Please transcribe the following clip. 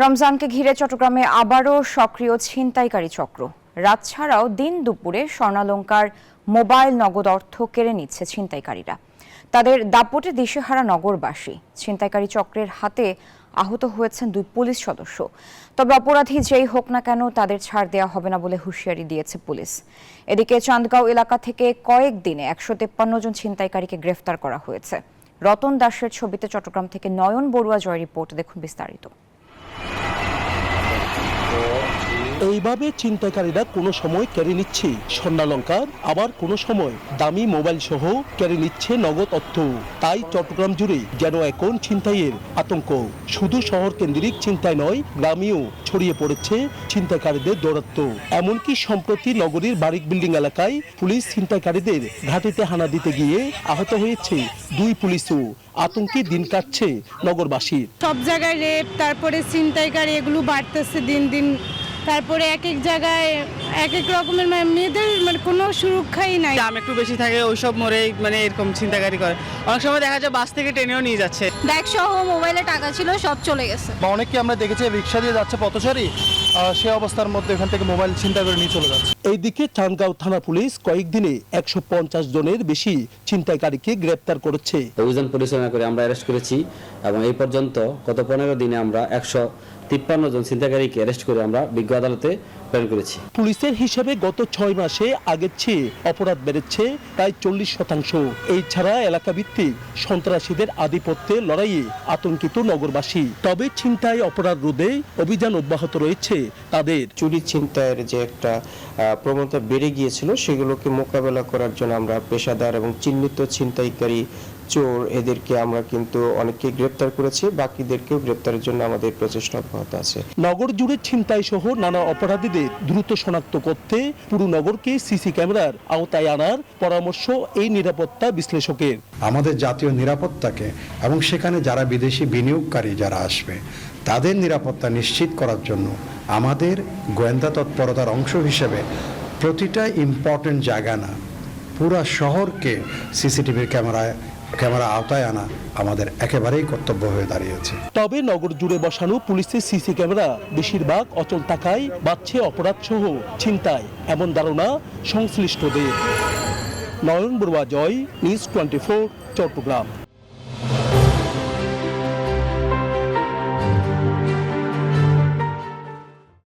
রমজানকে ঘিরে চট্টগ্রামে আবারও সক্রিয় ছিনতাইকারী চক্র। রাত ছাড়াও দিন দুপুরে স্বর্ণালংকার, মোবাইল, নগদ অর্থ কেড়ে নিচ্ছে ছিনতাইকারীরা। তাদের দাপটে দিশেহারা নগরবাসী। ছিনতাইকারী চক্রের হাতে আহত হয়েছেন 2 পুলিশ সদস্য। তবে অপরাধী যেই হোক না কেন তাদের ছাড় দেওয়া হবে না বলে হুঁশিয়ারি দিয়েছে পুলিশ। এদিকে চান্দগাঁও এলাকা থেকে কয়েকদিনে 153 জন ছিনতাইকারীকে গ্রেফতার করা হয়েছে। রতন দাসের ছবিতে চট্টগ্রাম থেকে নয়ন বড়ুয়া জয় রিপোর্ট। দেখুন বিস্তারিত। এইভাবে ছিনতাইকারীরা কোনো সময় কেড়ে নিচ্ছে স্বর্ণালংকার, আবার কোনো সময় দামি মোবাইল সহ কেড়ে নিচ্ছে নগদ অর্থ। তাই চট্টগ্রাম জুড়ে যেন এখন ছিনতাইয়ের আতঙ্ক। শুধু শহর কেন্দ্রিক ছিনতাই নয়, গ্রামেও ছড়িয়ে পড়েছে ছিনতাইকারীদের দৌরাত্ম্য। এমনকি সম্প্রতি নগরীর বারিক বিল্ডিং এলাকায় পুলিশ ছিনতাইকারীদের ঘাঁটিতে হানা দিতে গিয়ে আহত হয়েছে 2 পুলিশও। আতঙ্কে দিন কাটছে নগরবাসীর। সব জায়গায় রেপ, তারপরে ছিনতাইকারী এগুলো বাড়তেছে দিন দিন। তারপরে এক এক জায়গায় এক এক রকমের মেয়েদের কোনো সুরক্ষাই নাই। দাম একটু বেশি থাকে ওইসব মোড়ে এরকম ছিনতাইকারী করে। অনেক সময় দেখা যায় বাস থেকে টেনেও নিয়ে যাচ্ছে। ব্যাগ সহ মোবাইলে টাকা ছিল, সব চলে গেছে। অনেককে আমরা দেখেছি রিক্সা দিয়ে যাচ্ছে পথচারী, সে অবস্থার মধ্যে এখান থেকে মোবাইল ছিনতাই করে নিয়ে চলে যাচ্ছে। এইদিকে চান্দগাঁও থানা পুলিশ কয়েকদিনে 150 জনের বেশি ছিনতাইকারীকে গ্রেপ্তার করেছে। অভিযান পরিচালনা করে আমরা অ্যারেস্ট করেছি এবং এই পর্যন্ত গত 15 দিনে আমরা 153 জন ছিনতাইকারীকে অ্যারেস্ট করে আমরা বিজ্ঞ আদালতে প্রেরণ করেছি। পুলিশের হিসাবে গত 6 মাসে আগের চেয়ে অপরাধ বেড়েছে প্রায় 40%। এই ছাড়া এলাকা ভিত্তিক সন্ত্রাসীদের আধিপত্যের লড়াইয়ে আতঙ্কিত নগরবাসী। তবে ছিনতাই অপরাধ রোধে অভিযান অব্যাহত রয়েছে তাদের। চুরি ছিনতাইয়ের যে একটা প্রবণতা বেড়ে গিয়েছিল, সেগুলোকে মোকাবেলা করার জন্য আমরা পেশাদার এবং চিহ্নিত ছিনতাইকারী চোর এদেরকে আমরা কিন্তু অনেককে গ্রেপ্তার করেছি, বাকিদেরকেও গ্রেপ্তারের জন্য আমাদের প্রচেষ্টা অব্যাহত আছে। নগর জুড়ে ছিনতাই সহ নানা অপরাধীদের দ্রুত শনাক্ত করতে পুরো নগরকে সিসি ক্যামেরার আওতায় আনার পরামর্শ এই নিরাপত্তা বিশ্লেষকের। আমাদের জাতীয় নিরাপত্তাকে এবং সেখানে যারা বিদেশি বিনিয়োগকারী যারা আসবে তাদের নিরাপত্তা নিশ্চিত করার জন্য আমাদের গোয়েন্দা তৎপরতার অংশ হিসেবে প্রতিটা ইম্পর্টেন্ট জায়গা না, পুরো শহরকে সিসিটিভির ক্যামেরা আওতায় আনা আমাদের একেবারেই কর্তব্য হয়ে দাঁড়িয়েছে। তবে নগর জুড়ে বসানো পুলিশের সিসি ক্যামেরা বেশিরভাগ অচল থাকায় বাড়ছে অপরাধ সহ ছিনতাই, এমন ধারণা সংশ্লিষ্টদের। নয়ন বড়ুয়া জয়, নিউজ 24, চট্টগ্রাম।